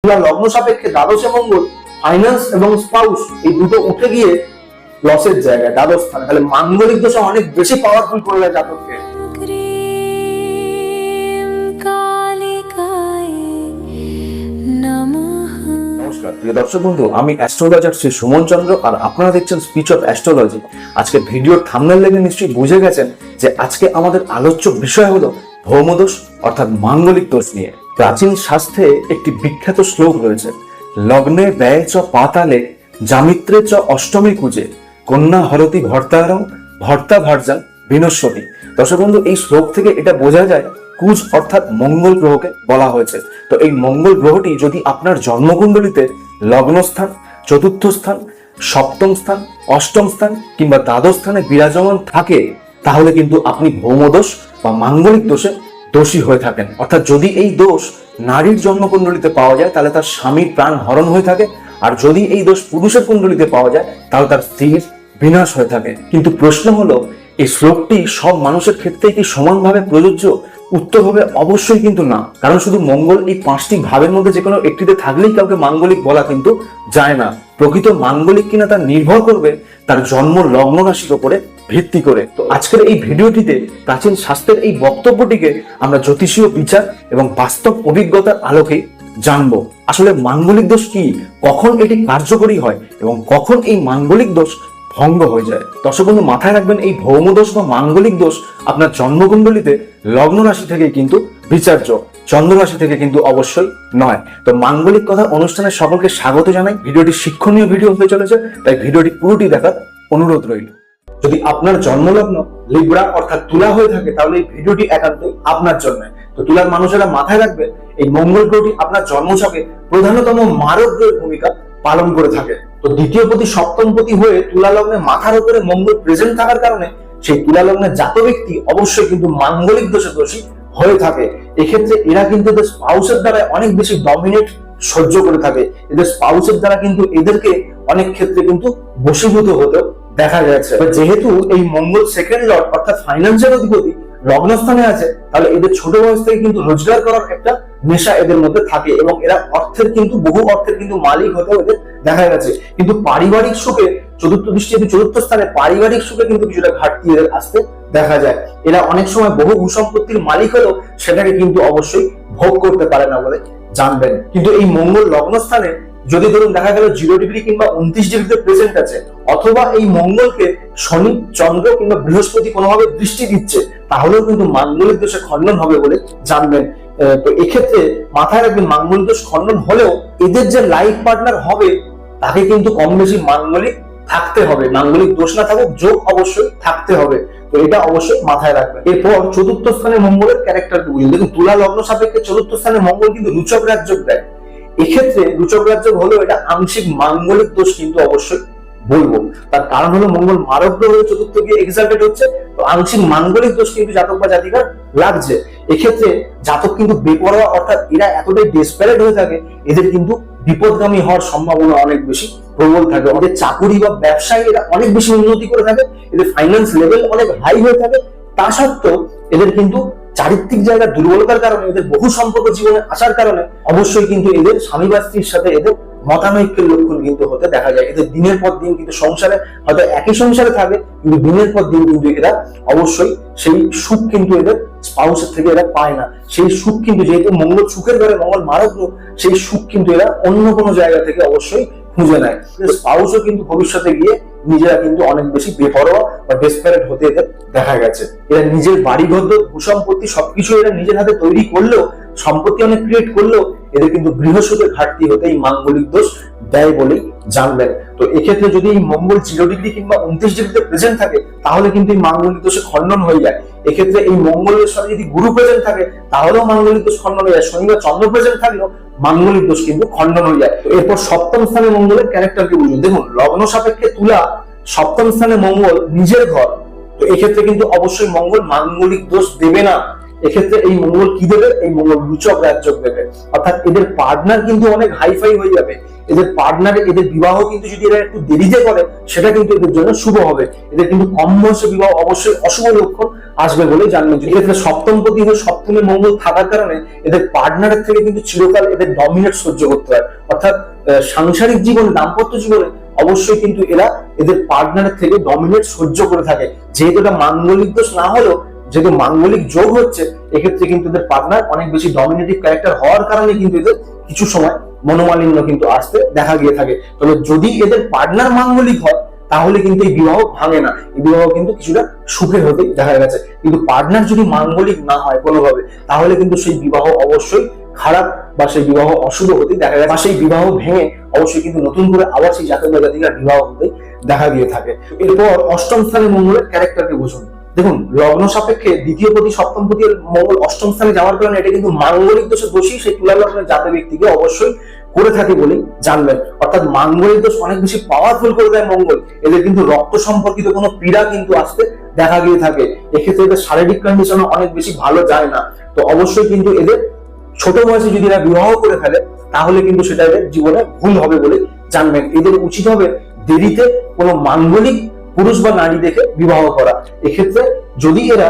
লগ্ন সাপেক্ষে দ্বাদশে মঙ্গল ফাইন্যান্স এবং স্পাউস এই দুটো উঠে গিয়ে লসের জায়গায় দ্বাদশ স্থানে, তাহলে মাঙ্গলিক দশা অনেক বেশি পাওয়ারফুল করে দেয় জাতককে। নমস্কার প্রিয় দর্শক বন্ধু, আমি অ্যাস্ট্রোলজার শ্রী সুমন চন্দ্র, আর আপনারা দেখছেন স্পিচ অফ অ্যাস্ট্রোলজি। আজকে ভিডিওর থাম্বনেল দেখে নিশ্চয়ই বুঝে গেছেন যে আজকে আমাদের আলোচ্য বিষয় হলো ভৌমদোষ অর্থাৎ মাঙ্গলিক দোষ নিয়ে। প্রাচীন শাস্ত্রে একটি বিখ্যাত শ্লোক রয়েছে, লগ্নে ব্যয় চ পাতালে জামিত্রে চ অষ্টমী কুজে কন্যা হরতি ভর্তারং ভর্তা ভার্যাং বিনশ্বতী। দর্শক বন্ধু, এই শ্লোক থেকে এটা বোঝা যায় কুজ অর্থাৎ মঙ্গল গ্রহকে বলা হয়েছে। তো এই মঙ্গল গ্রহটি যদি আপনার জন্মকুণ্ডলিতে লগ্নস্থান, চতুর্থ স্থান, সপ্তম স্থান, অষ্টম স্থান কিংবা দ্বাদশ স্থানে বিরাজমান থাকে, তাহলে কিন্তু আপনি ভৌমদোষ বা মাঙ্গলিক দোষে দোষী হয়ে থাকেন। অর্থাৎ যদি এই দোষ নারীর জন্মকুণ্ডলিতে পাওয়া যায় তাহলে তার স্বামীর প্রাণ হরণ হয়ে থাকে, আর যদি এই দোষ পুরুষের কুণ্ডলিতে পাওয়া যায় তাহলে তার স্ত্রীর বিনাশ হয়ে থাকে। কিন্তু প্রশ্ন হলো, এই শ্লোকটি সব মানুষের ক্ষেত্রেই কি সমানভাবে প্রযোজ্য? উত্তর হবে অবশ্যই কিন্তু না। কারণ শুধু মঙ্গল এই পাঁচটি ভাবের মধ্যে যে কোনো একটিতে থাকলেই কাউকে মাঙ্গলিক বলা কিন্তু যায় না। প্রকৃত মাঙ্গলিক কিনা তা নির্ভর করবে তার জন্ম লগ্ন রাশির উপরে ভিত্তি করে। তো আজকের এই ভিডিওটিতে প্রাচীন শাস্ত্রের এই বক্তব্যটিকে আমরা জ্যোতিষীয় বিচার এবং বাস্তব অভিজ্ঞতার আলোকে জানবো। আসলে মাঙ্গলিক দোষ কি, কখন এটি কার্যকরী হয় এবং কখন এই মাঙ্গলিক দোষ ভঙ্গ হয়ে যায়। দর্শক বন্ধু, মাথায় রাখবেন এই ভৌমদোষ বা মাঙ্গলিক দোষ আপনার জন্মকুণ্ডলিতে লগ্ন রাশি থেকে কিন্তু বিচার্য, চন্দ্র রাশি থেকে কিন্তু অবশ্যই নয়। তো মাঙ্গলিক কথা অনুষ্ঠানে সকলকে স্বাগত জানাই। ভিডিওটি শিক্ষণীয় ভিডিও হতে চলেছে, তাই ভিডিওটি পুরোটি দেখার অনুরোধ রইল। যদি আপনার জন্মলগ্ন লিব্রা অর্থাৎ তুলা হয়ে থাকে তাহলে এই ভিডিওটি একান্তই আপনার জন্য। তো তুলার মানুষেরা মাথায় রাখবে, এই মঙ্গল গ্রহটি আপনার জন্মছকে প্রধানতম মারক গ্রহের ভূমিকা পালন করে থাকে। তো দ্বিতীয় পতি সপ্তম পতি হয়ে তুলা লগ্নে মাথার উপরে মঙ্গল প্রেজেন্ট থাকার কারণে সেই তুলা লগ্নের জাত ব্যক্তি অবশ্যই কিন্তু মাঙ্গলিক দোষে দোষী হয়ে থাকে। এক্ষেত্রে এরা কিন্তু এদের স্পাউসের দ্বারা অনেক বেশি ডমিনেট সহ্য করে থাকে। এদের স্পাউসের দ্বারা কিন্তু এদেরকে অনেক ক্ষেত্রে কিন্তু বশীভূত হতে দেখা গেছে। যেহেতু এই মঙ্গল সেকেন্ড লর্ড অর্থাৎ ফাইন্যান্সের অধিপতি লগ্নস্থানে আছে, তাহলে এদের ছোট বয়স থেকে কিন্তু রোজগার করার একটা নেশা এদের মধ্যে থাকে এবং এরা অর্থের কিন্তু বহু অর্থের কিন্তু মালিক হতেও এদের দেখা গেছে। কিন্তু পারিবারিক সুখে চতুর্থ দৃষ্টি চতুর্থ স্থানে পারিবারিক সুখে কিন্তু কিছুটা ঘাটতি এদের আসতে দেখা যায়। এরা অনেক সময় বহু ভূসম্পত্তির মালিক হলেও সেটাকে কিন্তু অবশ্যই ভোগ করতে পারে না বলে জানবেন। কিন্তু এই মঙ্গল লগ্নস্থানে যদি ধরুন দেখা গেল 0 ডিগ্রি কিংবা 29 ডিগ্রিতে প্রেজেন্ট আছে, অথবা এই মঙ্গলকে শনি, চন্দ্র কিংবা বৃহস্পতি কোনোভাবে দৃষ্টি দিচ্ছে, তাহলেও কিন্তু মাঙ্গলিক দোষে খণ্ডন হবে বলে জানবেন। তো এক্ষেত্রে মাথায় রাখবেন, মাঙ্গলিক দোষ খণ্ডন হলেও এদের যে লাইফ পার্টনার হবে তাকে কিন্তু কম বেশি মাঙ্গলিক থাকতে হবে। মাঙ্গলিক দোষ না থাকুক, যোগ অবশ্যই থাকতে হবে। তো এটা অবশ্যই মাথায় রাখবেন। এরপর চতুর্থ স্থানে মঙ্গলের ক্যারেক্টারটি বুঝুন। দেখুন, তুলা লগ্ন সাপেক্ষে চতুর্থ স্থানে মঙ্গল কিন্তু রুচক রাজযোগ দেয়। এক্ষেত্রে রুচক রাজযোগ হলো এটা আংশিক মাঙ্গলিক দোষ কিন্তু অবশ্যই বলবো। তার কারণ হলো মঙ্গল মারক গ্রহ চতুর্থ গিয়ে এক্সাল্টেড হচ্ছে, তো আংশিক মাঙ্গলিক দোষ কিন্তু জাতক বা জাতিকার লাগছে। এক্ষেত্রে জাতক কিন্তু বেপরোয়া, অর্থাৎ এরা এতটাই ডেসপারেট হয়ে থাকে, এদের কিন্তু বিপদগামী হওয়ার সম্ভাবনা অনেক বেশি প্রবল থাকে। ওদের চাকুরি বা ব্যবসায় এরা অনেক বেশি উন্নতি করে থাকে, এদের ফাইন্যান্স লেভেল অনেক হাই হয়ে থাকে। তা সত্ত্বেও এদের কিন্তু চারিত্রিক জায়গার দুর্বলতার কারণে, এদের বহু সম্পর্ক জীবনে আসার কারণে অবশ্যই কিন্তু এদের স্বামী বা স্ত্রীর সাথে এদের মতানৈক্যের লক্ষণ কিন্তু হতে দেখা যায়। এদের দিনের পর দিন কিন্তু সংসারে হয়তো একই সংসারে থাকে, কিন্তু দিনের পর দিন কিন্তু এরা অবশ্যই সেই সুখ কিন্তু এদের স্পাউসের থেকে এরা পায় না। সেই সুখ কিন্তু, যেহেতু মঙ্গল সুখের ঘরে, মঙ্গল মারক গ্রহ, সেই সুখ কিন্তু এরা অন্য কোনো জায়গা থেকে অবশ্যই খুঁজে নেয়। স্পাউসও কিন্তু ভবিষ্যতে গিয়ে নিজেরা কিন্তু অনেক বেশি বেপরোয়া বা ডেসপারেট হতে এদের দেখা গেছে। এরা নিজের বাড়িঘর, ভূসম্পত্তি সবকিছু এরা নিজের হাতে তৈরি করলেও, সম্পত্তি অনেক ক্রিয়েট করলেও এদের কিন্তু গৃহসুখের ঘাটতি হতে এই মাঙ্গলিক দোষ দেয় বলেই জানবেন। তো এক্ষেত্রে যদি এই মঙ্গল 0 ডিগ্রি কিংবা 29 ডিগ্রিতে প্রেজেন্ট থাকে তাহলে কিন্তু এই মাঙ্গলিক দোষে খণ্ডন হয়ে যায়। এক্ষেত্রে এই মঙ্গলের সাথে যদি গুরু প্রেজেন্ট থাকে তাহলেও মাঙ্গলিক দোষ খণ্ডন হয়ে যায়। শনি বা চন্দ্র প্রেজেন্ট থাকলেও মাঙ্গলিক দোষ কিন্তু খণ্ডন হয়ে যায়। এরপর সপ্তম স্থানে মঙ্গলের ক্যারেক্টারকে বুঝুন। দেখুন, লগ্ন সাপেক্ষে তুলা, সপ্তম স্থানে মঙ্গল নিজের ঘর। তো এক্ষেত্রে কিন্তু অবশ্যই মঙ্গল মাঙ্গলিক দোষ দেবে না। এক্ষেত্রে এই মঙ্গল কি দেবে? এই মঙ্গল রুচক রাজযোগ দেবে, অর্থাৎ এদের পার্টনার কিন্তু অনেক হাইফাই হয়ে যাবে। এদের পার্টনারে এদের বিবাহ কিন্তু যদি এরা একটু দেরিতে করে সেটা কিন্তু এদের জন্য শুভ হবে। এদের কিন্তু কম বয়সে বিবাহ অবশ্যই অশুভ লক্ষণ আসবে বলে জানবেন। এক্ষেত্রে সপ্তমপতি হয়ে সপ্তমে মঙ্গল থাকার কারণে এদের পার্টনারের থেকে কিন্তু চিরকাল এদের ডমিনেট সহ্য করতে হয়, অর্থাৎ সাংসারিক জীবনে, দাম্পত্য জীবনে অবশ্যই কিন্তু এরা এদের পার্টনারের থেকে ডমিনেট সহ্য করে থাকে। যেহেতু এটা মাঙ্গলিক দোষ না হলেও যেহেতু মাঙ্গলিক যোগ হচ্ছে, এক্ষেত্রে কিন্তু এদের পার্টনার অনেক বেশি ডমিনেটিভ ক্যারেক্টার হওয়ার কারণে কিন্তু এদের কিছু সময় মনোমালিন্য কিন্তু আসতে দেখা গিয়ে থাকে। তবে যদি এদের পার্টনার মাঙ্গলিক হয় তাহলে কিন্তু এই বিবাহ ভাঙে না, এই বিবাহ কিন্তু কিছুটা সুখের হতে দেখা গেছে। কিন্তু পার্টনার যদি মাঙ্গলিক না হয় কোনোভাবে, তাহলে কিন্তু সেই বিবাহ অবশ্যই খারাপ বা সেই বিবাহ অশুভ হতে দেখা গেছে, বা সেই বিবাহ ভেঙে অবশ্যই কিন্তু নতুন করে আবার সেই জাতক বা জাতিকার বিবাহ হতে দেখা গিয়ে থাকে। এরপর অষ্টম স্থানে মঙ্গলের ক্যারেক্টারকে বুঝুন। দেখুন, লগ্ন সাপেক্ষে দ্বিতীয় পতি সপ্তম পতি মঙ্গল অষ্টম স্থানে যাওয়ার কারণে এটা কিন্তু মাঙ্গলিক দোষের দোষী সেই তুলা লগ্নের জাতক ব্যক্তিকে অবশ্যই করে থাকে বলে জানবেন। অর্থাৎ মাঙ্গলিক দোষ অনেক বেশি পাওয়ারফুল করে দেয় মঙ্গল। এদের কিন্তু রক্ত সম্পর্কিত কোনো পীড়া কিন্তু আসতে দেখা গিয়ে থাকে। এক্ষেত্রে এদের শারীরিক কন্ডিশনও অনেক বেশি ভালো যায় না। তো অবশ্যই কিন্তু এদের ছোট বয়সে যদি এরা বিবাহ করে ফেলে তাহলে কিন্তু সেটা এদের জীবনে ভুল হবে বলে জানবেন। এদের উচিত হবে দেরিতে কোনো মাঙ্গলিক পুরুষ বা নারী দেখে বিবাহ করা। এক্ষেত্রে যদি এরা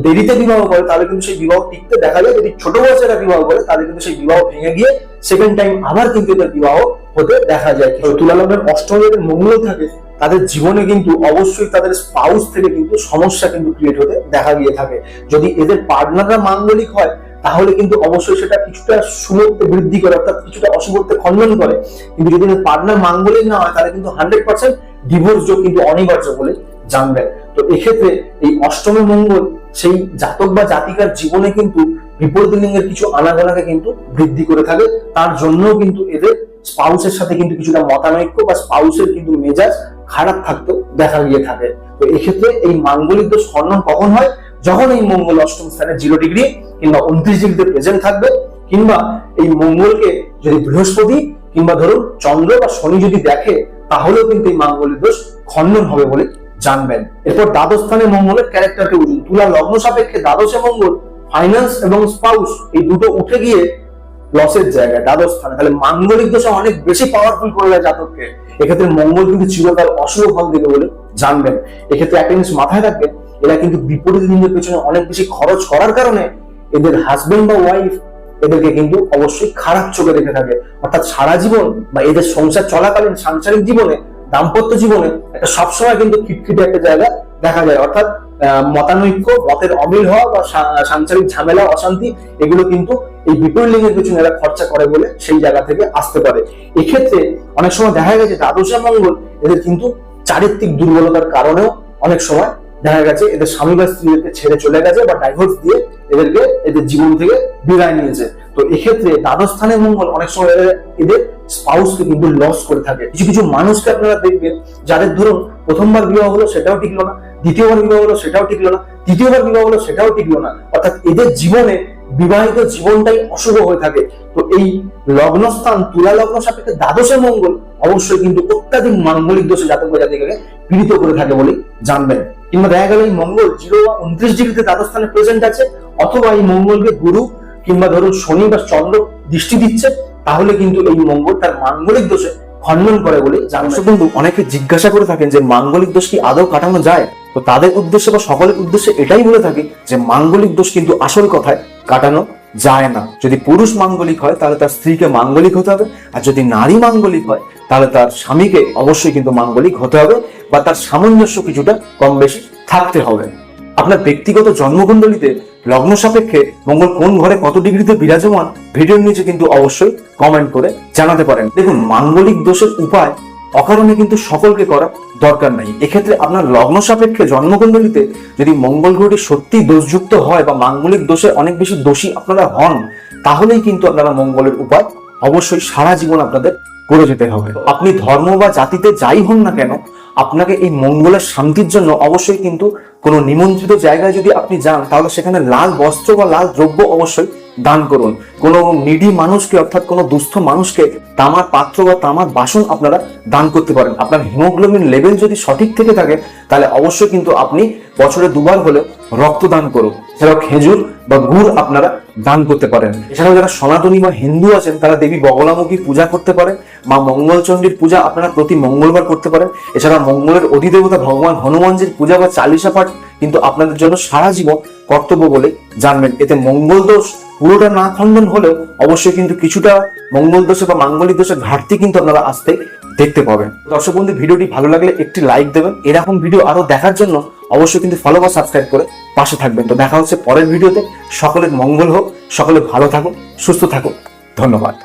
দেরিতে বিবাহ করে তাহলে কিন্তু সেই বিবাহ টিকতে দেখা যায়। যদি ছোট বয়সে এরা বিবাহ করে তাহলে কিন্তু সেই বিবাহ ভেঙে গিয়ে সেকেন্ড টাইম আবার কিন্তু এদের বিবাহ হতে দেখা যায়। তুলা লগ্নের অষ্টম এদের মঙ্গল থাকে, তাদের জীবনে কিন্তু অবশ্যই তাদের স্পাউস থেকে কিন্তু সমস্যা কিন্তু ক্রিয়েট হতে দেখা গিয়ে থাকে। যদি এদের পার্টনাররা মাঙ্গলিক হয় তাহলে কিন্তু অবশ্যই সেটা কিছুটা শুভত্বে বৃদ্ধি করে, অর্থাৎ কিছুটা অশুভত্বে খণ্ডন করে। কিন্তু যদি পার্টনার মাঙ্গলিক না হয় তাহলে কিন্তু 100% ডিভোর্স যোগ কিন্তু অনিবার্য বলে জানবেন। তো এক্ষেত্রে এই অষ্টমে মঙ্গল সেই জাতক বা জাতিকার জীবনে কিন্তু বিপরীত লিঙ্গের কিছু আনাগোনাকে কিন্তু বৃদ্ধি করে থাকে। তার জন্য কিন্তু এদের স্পাউসের সাথে কিন্তু কিছুটা মতানৈক্য বা স্পাউসের কিন্তু মেজাজ খারাপ থাকতেও দেখা গিয়ে থাকে। তো এক্ষেত্রে এই মাঙ্গলিক দোষ খণ্ডন কখন হয়? যখন এই মঙ্গল অষ্টম স্থানে 0 ডিগ্রি কিংবা 29 ডিগ্রিতে প্রেজেন্ট থাকবে, কিংবা এই মঙ্গলকে যদি বৃহস্পতি কিংবা ধরুন চন্দ্র বা শনি যদি দেখে, তাহলেও কিন্তু এই মাঙ্গলিক দোষ খণ্ডন হবে বলে জানবেন। এরপর দ্বাদশ স্থানে মঙ্গলের ক্যারেক্টারকে বুঝুন। তুলা লগ্ন সাপেক্ষে দ্বাদশে মঙ্গল ফাইন্যান্স এবং স্পাউস এই দুটো উঠে গিয়ে লসের জায়গায় দ্বাদশ স্থানে, তাহলে মাঙ্গলিক দোষ অনেক বেশি পাওয়ারফুল করে দেয় জাতককে। এক্ষেত্রে মঙ্গল কিন্তু চিরকাল অশুভ ফল দেবে বলে জানবেন। এক্ষেত্রে একটা জিনিস মাথায় রাখবেন, এরা কিন্তু বিপরীত লিঙ্গের পেছনে অনেক বেশি খরচ করার কারণে এদের হাজবেন্ড বা ওয়াইফ এদেরকে কিন্তু অবশ্যই খারাপ চোখে দেখে থাকে। অর্থাৎ সারা জীবন বা এদের সংসার চলাকালীন সাংসারিক জীবনে, দাম্পত্য জীবনে একটা সবসময় কিন্তু খিটখিটে একটা জায়গা দেখা যায়। অর্থাৎ মতানৈক্য, মতের অমিল হওয়া বা সাংসারিক ঝামেলা, অশান্তি, এগুলো কিন্তু এই বিপরীত লিঙ্গের পেছনে এরা খরচা করে বলে সেই জায়গা থেকে আসতে পারে। এক্ষেত্রে অনেক সময় দেখা গেছে দ্বাদশে মঙ্গল এদের কিন্তু চারিত্রিক দুর্বলতার কারণেও অনেক সময় দেখা গেছে এদের স্বামী বা স্ত্রীদেরকে ছেড়ে চলে গেছে বা ডাইভোর্স দিয়ে এদেরকে এদের জীবন থেকে বিদায় নিয়েছে। তো এক্ষেত্রে দ্বাদশ স্থানে মঙ্গল অনেক সময় এদের স্পাউসকে কিন্তু লস করে থাকে। কিছু কিছু মানুষকে আপনারা দেখবেন যাদের ধরুন প্রথমবার বিবাহ হলো সেটাও টিকলো না, দ্বিতীয়বার বিবাহ হলো সেটাও টিকলো না, তৃতীয়বার বিবাহ হলো সেটাও টিকলো না, অর্থাৎ এদের জীবনে বিবাহিত জীবনটাই অশুভ হয়ে থাকে। তো এই লগ্নস্থান তুলা লগ্ন সাপেক্ষে দ্বাদশে মঙ্গল অবশ্যই কিন্তু অত্যাধিক মাঙ্গলিক দোষে জাতক বা জাতিকাকে পীড়িত করে থাকে বলে জানবেন। কিংবা দেখা গেল এই মঙ্গল 0 বা 29 ডিগ্রিতে দ্বাদশ স্থানে প্রেজেন্ট আছে, অথবা এই মঙ্গলকে গুরু কিংবা ধরুন শনি বা চন্দ্র দৃষ্টি দিচ্ছে, তাহলে কিন্তু এই মঙ্গল তার মাঙ্গলিক দোষে খণ্ডন করে বলে জানবেন। কিন্তু অনেকে জিজ্ঞাসা করে থাকেন যে মাঙ্গলিক দোষ কি আদৌ কাটানো যায়? তো তাদের উদ্দেশ্যে বা সকলের উদ্দেশ্যে এটাই বলে থাকি যে মাঙ্গলিক দোষ কিন্তু আসল কথায় কাটানো যায় না। যদি পুরুষ মাঙ্গলিক হয় তাহলে তার স্ত্রীকে মাঙ্গলিক হতে হবে, আর যদি নারী মাঙ্গলিক হয় তাহলে তার স্বামীকে অবশ্যই কিন্তু মাঙ্গলিক হতে হবে, বা তার সামঞ্জস্য কিছুটা কম বেশি থাকতে হবে। আপনার ব্যক্তিগত জন্মকুণ্ডলিতে লগ্ন সাপেক্ষে মঙ্গল কোন ঘরে কত ডিগ্রিতে বিরাজমান, ভিডিওর নিচে কিন্তু অবশ্যই কমেন্ট করে জানাতে পারেন। দেখুন, মাঙ্গলিক দোষের উপায় অকারণে কিন্তু সকলকে করা দরকার নাই। এক্ষেত্রে আপনার লগ্ন সাপেক্ষে জন্মকুণ্ডলিতে যদি মঙ্গল গ্রহটি সত্যি দোষযুক্ত হয় বা মাঙ্গলিক দোষে অনেক বেশি দোষী আপনারা হন, তাহলেই কিন্তু আপনারা মঙ্গলের উপায় অবশ্যই সারা জীবন আপনাদের করে যেতে হবে। আপনি ধর্ম বা জাতিতে যাই হন না কেন, আপনাকে এই মঙ্গলের শান্তির জন্য অবশ্যই কিন্তু কোনো নিমন্ত্রিত জায়গায় যদি আপনি যান, তাহলে সেখানে লাল বস্ত্র বা লাল দ্রব্য অবশ্যই দান করুন। কোনো নিডি মানুষকে, অর্থাৎ কোনো দুস্থ মানুষকে তামার পাত্র বা তামার বাসন আপনারা দান করতে পারেন। আপনার হিমোগ্লোবিন লেভেল যদি সঠিক থেকে থাকে তাহলে অবশ্যই কিন্তু আপনি বছরে 2বার হলেও রক্তদান করুন। এছাড়াও খেজুর বা গুড় আপনারা দান করতে পারেন। এছাড়াও যারা সনাতনী বা হিন্দু আছেন তারা দেবী বগলামুখী পূজা করতে পারেন। মা মঙ্গলচণ্ডীর পূজা আপনারা প্রতি মঙ্গলবার করতে পারেন। এছাড়া মঙ্গলের অধিদেবতা ভগবান হনুমানজির পূজা বা চালিসা পাঠ কিন্তু আপনাদের জন্য সারা জীবন কর্তব্য বলে জানবেন। এতে মঙ্গল দোষ পুরোটা না খণ্ডন হলেও অবশ্যই কিন্তু কিছুটা মঙ্গল দোষে বা মাঙ্গলিক দোষের ঘাটতি কিন্তু আপনারা আসতে দেখতে পাবেন। দর্শক বন্ধু, ভিডিওটি ভালো লাগলে একটি লাইক দেবেন। এরকম ভিডিও আরো দেখার জন্য অবশ্যই কিন্তু ফলো বা সাবস্ক্রাইব করে পাশে থাকবেন। তো দেখা হচ্ছে পরের ভিডিওতে। সকলের মঙ্গল হোক, সকলে ভালো থাকুন, সুস্থ থাকুন। ধন্যবাদ।